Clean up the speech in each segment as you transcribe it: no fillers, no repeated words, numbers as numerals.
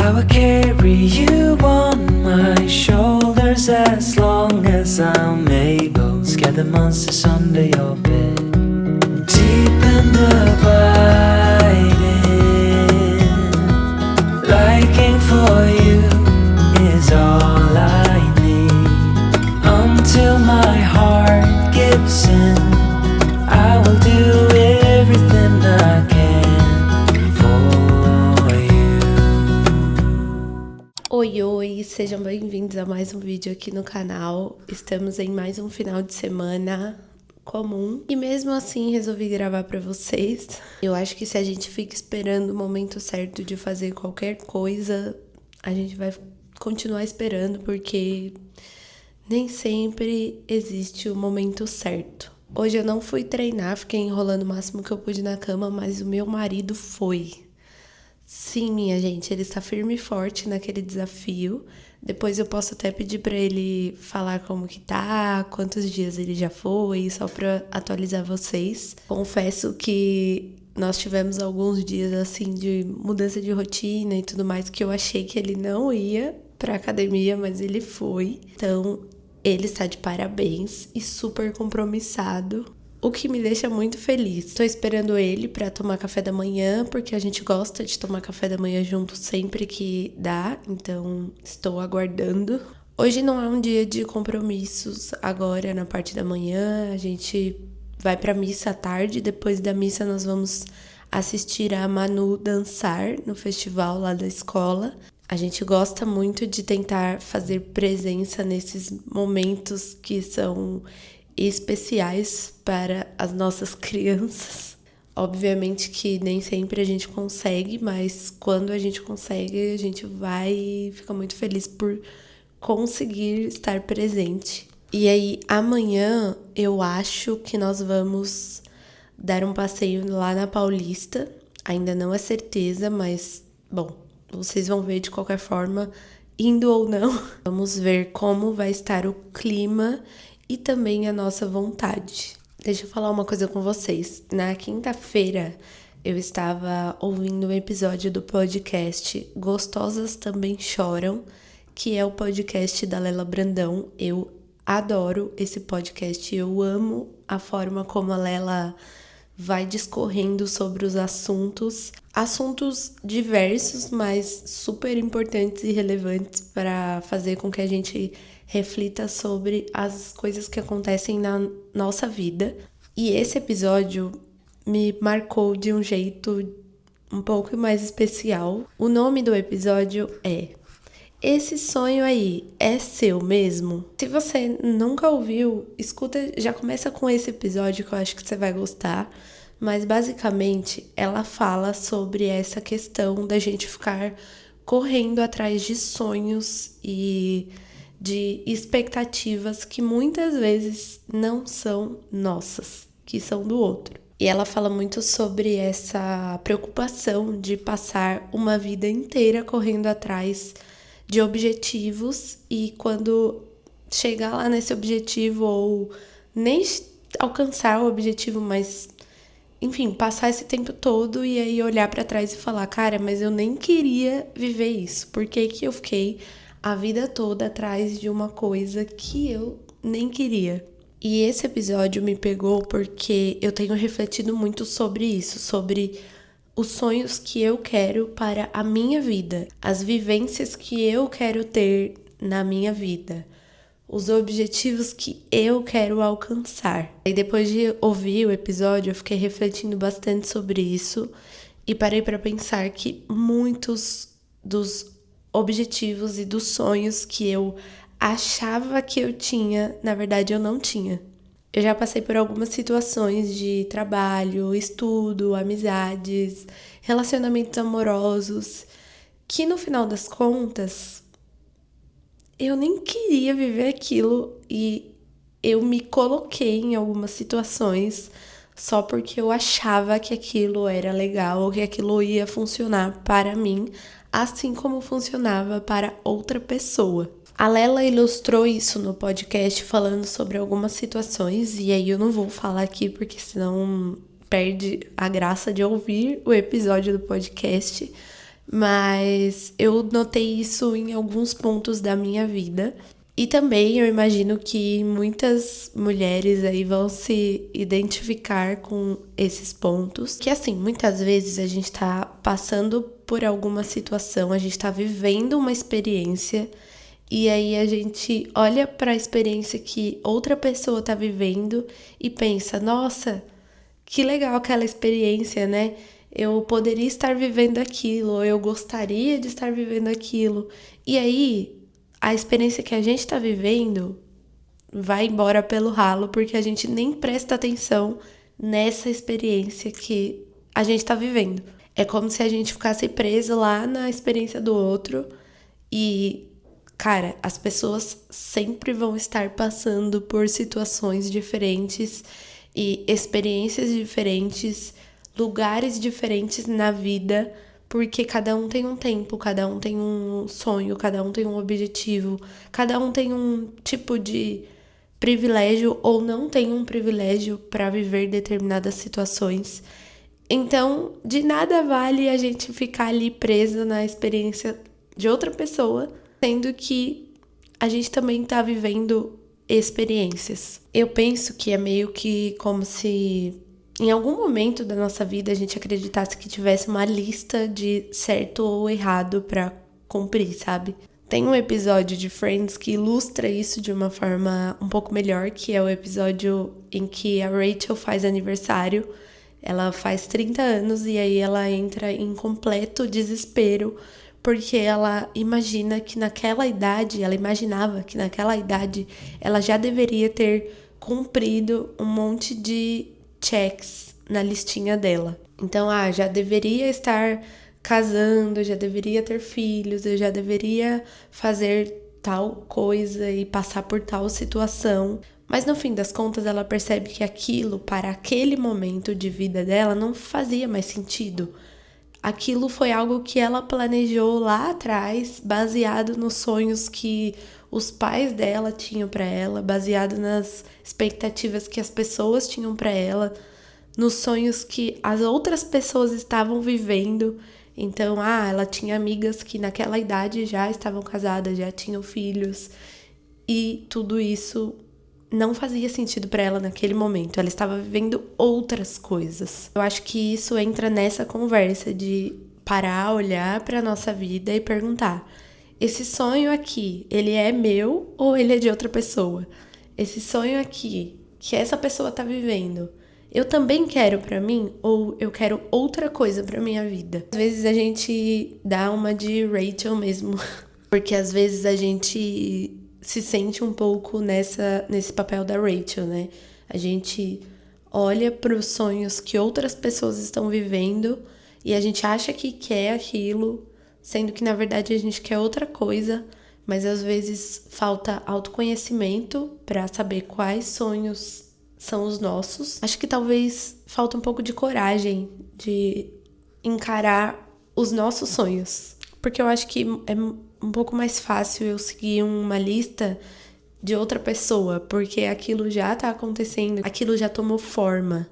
I will carry you on my shoulders as long as I'm able. Scare the monsters under your bed. Deep and abiding, liking for you is all I need. Until my heart gives in, I will do everything I can for you. Oi, sejam bem-vindos a mais um vídeo aqui no canal. Estamos em mais um final de semana comum e mesmo assim resolvi gravar pra vocês. Eu acho que se a gente fica esperando o momento certo de fazer qualquer coisa, a gente vai continuar esperando, porque nem sempre existe o momento certo. Hoje eu não fui treinar, fiquei enrolando o máximo que eu pude na cama, mas o meu marido foi. Sim, minha gente, ele está firme e forte naquele desafio. Depois eu posso até pedir pra ele falar como que tá, quantos dias ele já foi, só pra atualizar vocês. Confesso que nós tivemos alguns dias assim de mudança de rotina e tudo mais, que eu achei que ele não ia pra academia, mas ele foi. Então, ele está de parabéns e super compromissado, o que me deixa muito feliz. Tô esperando ele pra tomar café da manhã, porque a gente gosta de tomar café da manhã junto sempre que dá, então estou aguardando. Hoje não é um dia de compromissos agora na parte da manhã, a gente vai pra missa à tarde, depois da missa nós vamos assistir a Manu dançar no festival lá da escola. A gente gosta muito de tentar fazer presença nesses momentos que são especiais para as nossas crianças. Obviamente que nem sempre a gente consegue, mas quando a gente consegue, a gente vai e fica muito feliz por conseguir estar presente. E aí, amanhã eu acho que nós vamos dar um passeio lá na Paulista. Ainda não é certeza, mas, bom, vocês vão ver de qualquer forma, indo ou não. Vamos ver como vai estar o clima e também a nossa vontade. Deixa eu falar uma coisa com vocês. Na quinta-feira, eu estava ouvindo um episódio do podcast Gostosas Também Choram, que é o podcast da Lela Brandão. Eu adoro esse podcast, eu amo a forma como a Lela vai discorrendo sobre os assuntos diversos, mas super importantes e relevantes para fazer com que a gente reflita sobre as coisas que acontecem na nossa vida. E esse episódio me marcou de um jeito um pouco mais especial. O nome do episódio é Esse Sonho Aí é Seu Mesmo? Se você nunca ouviu, escuta, já começa com esse episódio que eu acho que você vai gostar. Mas basicamente ela fala sobre essa questão da gente ficar correndo atrás de sonhos e de expectativas que muitas vezes não são nossas, que são do outro. E ela fala muito sobre essa preocupação de passar uma vida inteira correndo atrás de objetivos e quando chegar lá nesse objetivo ou nem alcançar o objetivo, mas enfim, passar esse tempo todo e aí olhar pra trás e falar, cara, mas eu nem queria viver isso. Por que que eu fiquei a vida toda atrás de uma coisa que eu nem queria? E esse episódio me pegou porque eu tenho refletido muito sobre isso, sobre os sonhos que eu quero para a minha vida, as vivências que eu quero ter na minha vida, os objetivos que eu quero alcançar. E depois de ouvir o episódio, eu fiquei refletindo bastante sobre isso e parei para pensar que muitos dos objetivos e dos sonhos que eu achava que eu tinha, na verdade eu não tinha. Eu já passei por algumas situações de trabalho, estudo, amizades, relacionamentos amorosos, que no final das contas eu nem queria viver aquilo e eu me coloquei em algumas situações só porque eu achava que aquilo era legal ou que aquilo ia funcionar para mim, assim como funcionava para outra pessoa. A Lela ilustrou isso no podcast falando sobre algumas situações, e aí eu não vou falar aqui porque senão perde a graça de ouvir o episódio do podcast, Mas eu notei isso em alguns pontos da minha vida. E também eu imagino que muitas mulheres aí vão se identificar com esses pontos. Que assim, muitas vezes a gente tá passando por alguma situação, a gente tá vivendo uma experiência e aí a gente olha para a experiência que outra pessoa tá vivendo e pensa, nossa, que legal aquela experiência, né? Eu poderia estar vivendo aquilo, ou eu gostaria de estar vivendo aquilo. E aí, a experiência que a gente está vivendo vai embora pelo ralo, porque a gente nem presta atenção nessa experiência que a gente está vivendo. É como se a gente ficasse preso lá na experiência do outro e, cara, as pessoas sempre vão estar passando por situações diferentes e experiências diferentes, lugares diferentes na vida, porque cada um tem um tempo, cada um tem um sonho, cada um tem um objetivo, cada um tem um tipo de privilégio ou não tem um privilégio para viver determinadas situações. Então, de nada vale a gente ficar ali preso na experiência de outra pessoa, sendo que a gente também tá vivendo experiências. Eu penso que é meio que como se em algum momento da nossa vida a gente acreditasse que tivesse uma lista de certo ou errado pra cumprir, sabe? Tem um episódio de Friends que ilustra isso de uma forma um pouco melhor, que é o episódio em que a Rachel faz aniversário. Ela faz 30 anos e aí ela entra em completo desespero, porque ela imagina que naquela idade, ela imaginava que naquela idade ela já deveria ter cumprido um monte de checks na listinha dela. Então, já deveria estar casando, já deveria ter filhos, eu já deveria fazer tal coisa e passar por tal situação. Mas no fim das contas, ela percebe que aquilo, para aquele momento de vida dela, não fazia mais sentido. Aquilo foi algo que ela planejou lá atrás, baseado nos sonhos que os pais dela tinham para ela, baseado nas expectativas que as pessoas tinham para ela, nos sonhos que as outras pessoas estavam vivendo. Então, ela tinha amigas que naquela idade já estavam casadas, já tinham filhos, e tudo isso não fazia sentido para ela naquele momento. Ela estava vivendo outras coisas. Eu acho que isso entra nessa conversa de parar, olhar para nossa vida e perguntar: esse sonho aqui, ele é meu ou ele é de outra pessoa? Esse sonho aqui, que essa pessoa tá vivendo, eu também quero pra mim ou eu quero outra coisa pra minha vida? Às vezes a gente dá uma de Rachel mesmo, porque às vezes a gente se sente um pouco nesse papel da Rachel, né? A gente olha para os sonhos que outras pessoas estão vivendo e a gente acha que quer aquilo, sendo que na verdade a gente quer outra coisa, mas às vezes falta autoconhecimento para saber quais sonhos são os nossos. Acho que talvez falta um pouco de coragem de encarar os nossos sonhos, porque eu acho que é um pouco mais fácil eu seguir uma lista de outra pessoa, porque aquilo já tá acontecendo, aquilo já tomou forma.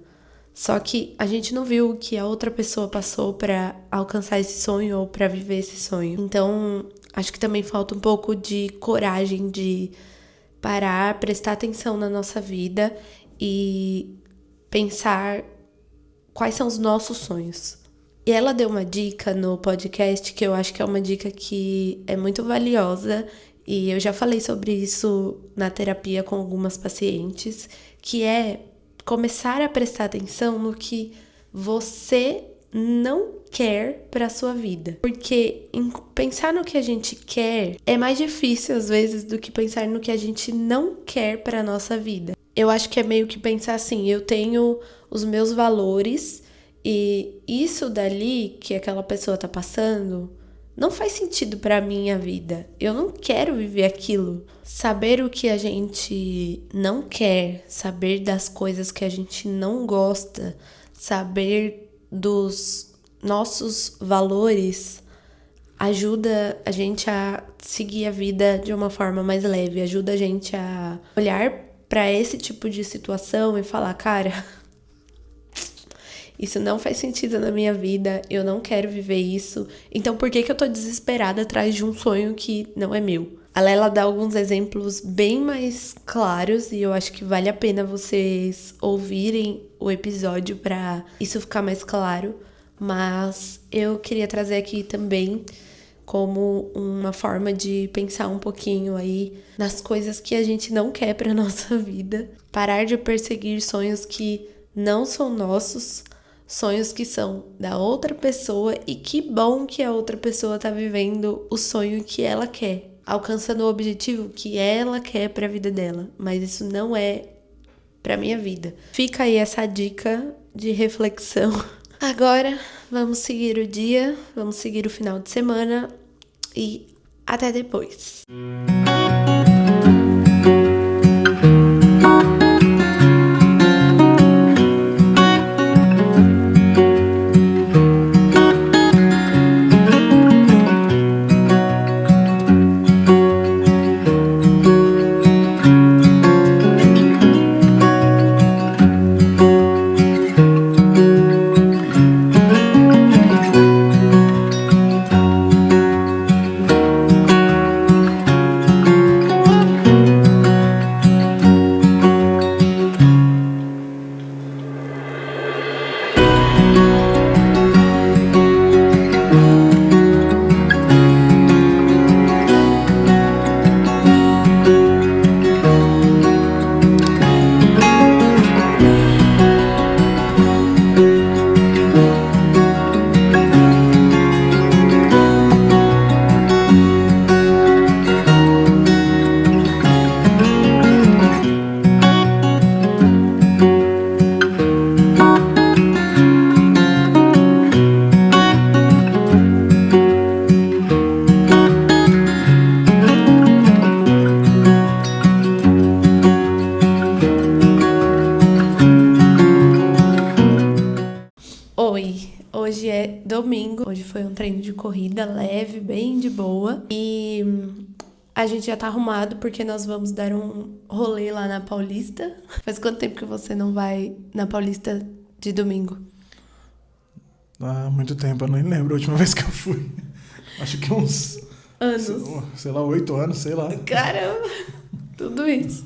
Só que a gente não viu o que a outra pessoa passou pra alcançar esse sonho ou pra viver esse sonho. Então, acho que também falta um pouco de coragem de parar, prestar atenção na nossa vida e pensar quais são os nossos sonhos. E ela deu uma dica no podcast que eu acho que é uma dica que é muito valiosa, e eu já falei sobre isso na terapia com algumas pacientes, que é começar a prestar atenção no que você não quer para sua vida. Porque pensar no que a gente quer é mais difícil às vezes do que pensar no que a gente não quer para nossa vida. Eu acho que é meio que pensar assim, eu tenho os meus valores e isso dali que aquela pessoa tá passando não faz sentido pra minha vida. Eu não quero viver aquilo. Saber o que a gente não quer, saber das coisas que a gente não gosta, saber dos nossos valores ajuda a gente a seguir a vida de uma forma mais leve, ajuda a gente a olhar pra esse tipo de situação e falar, cara, isso não faz sentido na minha vida, eu não quero viver isso. Então por que eu tô desesperada atrás de um sonho que não é meu? A Lela dá alguns exemplos bem mais claros e eu acho que vale a pena vocês ouvirem o episódio pra isso ficar mais claro. Mas eu queria trazer aqui também como uma forma de pensar um pouquinho aí nas coisas que a gente não quer pra nossa vida. Parar de perseguir sonhos que não são nossos, sonhos que são da outra pessoa, e que bom que a outra pessoa tá vivendo o sonho que ela quer, alcançando o objetivo que ela quer pra vida dela, mas isso não é pra minha vida. Fica aí essa dica de reflexão. Agora, vamos seguir o dia, vamos seguir o final de semana e até depois. Oi, hoje é domingo, hoje foi um treino de corrida leve, bem de boa, e a gente já tá arrumado porque nós vamos dar um rolê lá na Paulista. Faz quanto tempo que você não vai na Paulista de domingo? Há muito tempo, eu nem lembro a última vez que eu fui. Acho que uns... Anos. Sei lá, 8 anos, sei lá. Caramba, tudo isso.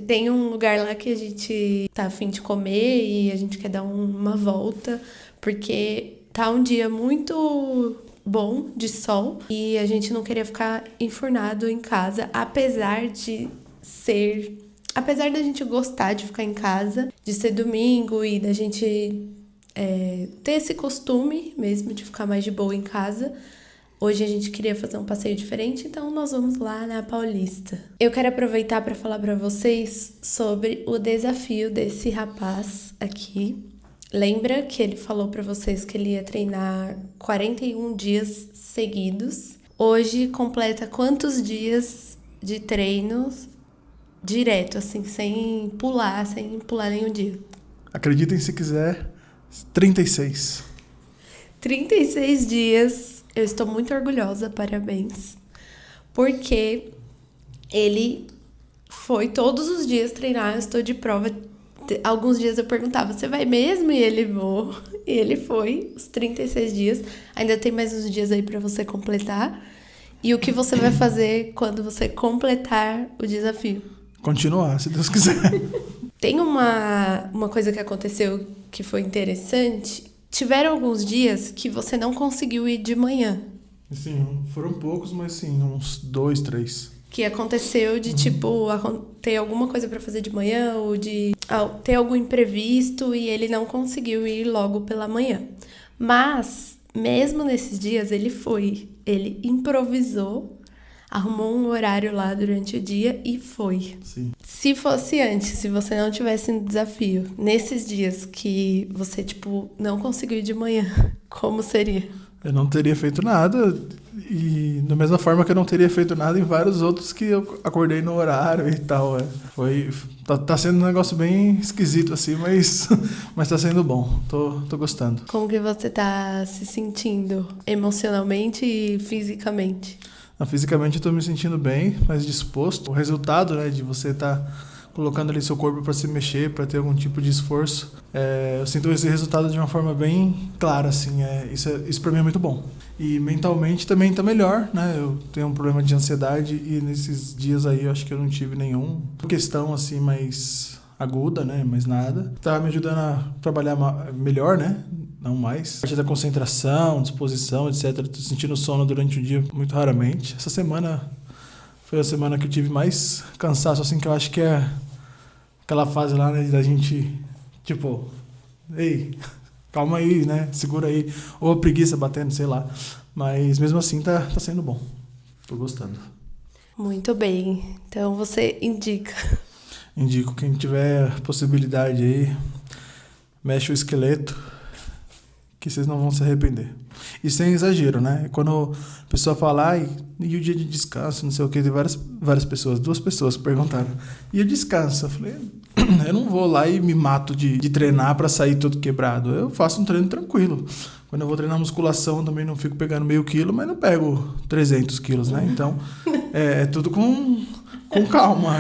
Tem um lugar lá que a gente tá a fim de comer e a gente quer dar uma volta, porque tá um dia muito bom de sol e a gente não queria ficar enfurnado em casa, apesar da gente gostar de ficar em casa, de ser domingo e da gente ter esse costume mesmo de ficar mais de boa em casa. Hoje a gente queria fazer um passeio diferente, então nós vamos lá na Paulista. Eu quero aproveitar para falar para vocês sobre o desafio desse rapaz aqui. Lembra que ele falou para vocês que ele ia treinar 41 dias seguidos? Hoje completa quantos dias de treino direto, assim, sem pular nenhum dia? Acreditem se quiser, 36. 36 dias. Eu estou muito orgulhosa, parabéns. Porque ele foi todos os dias treinar, eu estou de prova. Alguns dias eu perguntava, você vai mesmo? E ele vou. E ele foi, os 36 dias. Ainda tem mais uns dias aí pra você completar. E o que você vai fazer quando você completar o desafio? Continuar, se Deus quiser. Tem uma coisa que aconteceu que foi interessante. Tiveram alguns dias que você não conseguiu ir de manhã. Sim, foram poucos, mas sim, uns 2, 3. Que aconteceu de, ter alguma coisa pra fazer de manhã ou de ter algum imprevisto e ele não conseguiu ir logo pela manhã. Mas, mesmo nesses dias, ele foi. Ele improvisou, arrumou um horário lá durante o dia e foi. Sim. Se fosse antes, se você não tivesse no desafio, nesses dias que você, não conseguiu ir de manhã, como seria? Eu não teria feito nada, e da mesma forma que eu não teria feito nada em vários outros que eu acordei no horário e tal. Tá sendo um negócio bem esquisito assim, mas tá sendo bom, tô gostando. Como que você tá se sentindo emocionalmente e fisicamente? Fisicamente eu tô me sentindo bem, mais disposto. O resultado, né, de você estar colocando ali seu corpo para se mexer, para ter algum tipo de esforço, eu sinto esse resultado de uma forma bem clara, assim, isso para mim é muito bom. E mentalmente também tá melhor, né? Eu tenho um problema de ansiedade e nesses dias aí eu acho que eu não tive nenhuma questão assim mais aguda, né? Mais nada. Tá me ajudando a trabalhar melhor, né? Não mais. A parte da concentração, disposição, etc. Tô sentindo sono durante o dia muito raramente. Essa semana foi a semana que eu tive mais cansaço, assim, que eu acho que é aquela fase lá, né, da gente, tipo, ei, calma aí, né, segura aí, ou a preguiça batendo, sei lá, mas mesmo assim tá sendo bom, tô gostando. Muito bem, então você indica. Indico, quem tiver possibilidade aí, mexe o esqueleto, que vocês não vão se arrepender. E sem exagero, né? Quando a pessoa fala, e o dia de descanso, não sei o que, tem várias pessoas, 2 pessoas perguntaram, e o descanso? Eu falei, eu não vou lá e me mato de treinar pra sair todo quebrado. Eu faço um treino tranquilo. Quando eu vou treinar musculação, eu também não fico pegando meio quilo, mas não pego 300 quilos, né? Então, é tudo com calma.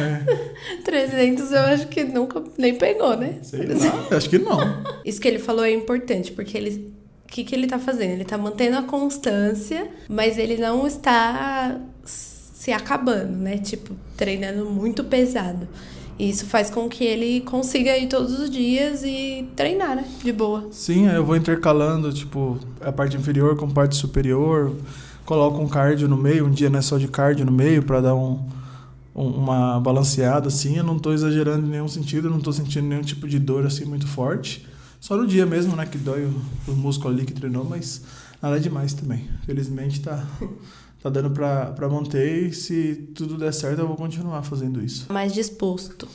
300 eu acho que nunca nem pegou, né? Sei lá, acho que não. Isso que ele falou é importante, porque o que ele tá fazendo? Ele tá mantendo a constância, mas ele não está se acabando, né? Tipo, treinando muito pesado. E isso faz com que ele consiga ir todos os dias e treinar, né? De boa. Sim, eu vou intercalando, tipo, a parte inferior com a parte superior, coloco um cardio no meio, um dia não é só de cardio no meio pra dar uma balanceada, assim. Eu não tô exagerando em nenhum sentido, eu não tô sentindo nenhum tipo de dor, assim, muito forte. Só no dia mesmo, né, que dói o músculo ali que treinou, mas nada demais também. Felizmente tá dando pra manter e se tudo der certo eu vou continuar fazendo isso. Mais disposto.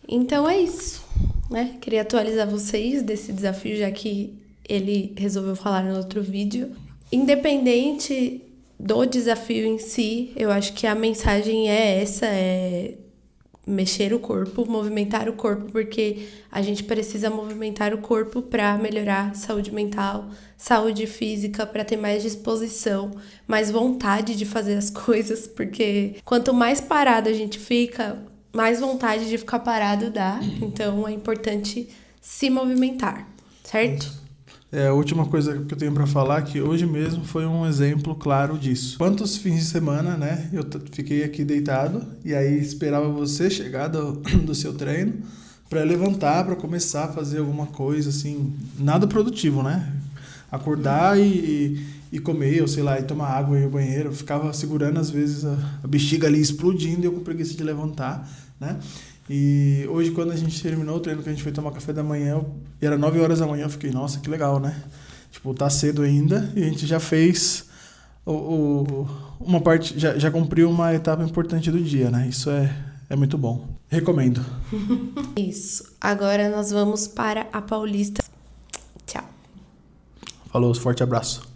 Então é isso, né? Queria atualizar vocês desse desafio, já que ele resolveu falar no outro vídeo. Independente do desafio em si, eu acho que a mensagem é essa, mexer o corpo, movimentar o corpo, porque a gente precisa movimentar o corpo para melhorar a saúde mental, saúde física, para ter mais disposição, mais vontade de fazer as coisas, porque quanto mais parado a gente fica, mais vontade de ficar parado dá. Então é importante se movimentar, certo? A última coisa que eu tenho para falar, que hoje mesmo foi um exemplo claro disso. Quantos fins de semana, né, eu fiquei aqui deitado e aí esperava você chegar do seu treino para levantar, para começar a fazer alguma coisa, assim, nada produtivo, né? Acordar e comer, ou sei lá, e tomar água e ir ao banheiro. Eu ficava segurando, às vezes, a bexiga ali explodindo e eu com preguiça de levantar, né? E hoje, quando a gente terminou o treino, que a gente foi tomar café da manhã, e era 9 horas da manhã, eu fiquei, nossa, que legal, né? Tipo, tá cedo ainda, e a gente já fez uma parte, já cumpriu uma etapa importante do dia, né? Isso é muito bom. Recomendo. Isso. Agora nós vamos para a Paulista. Tchau. Falou, forte abraço.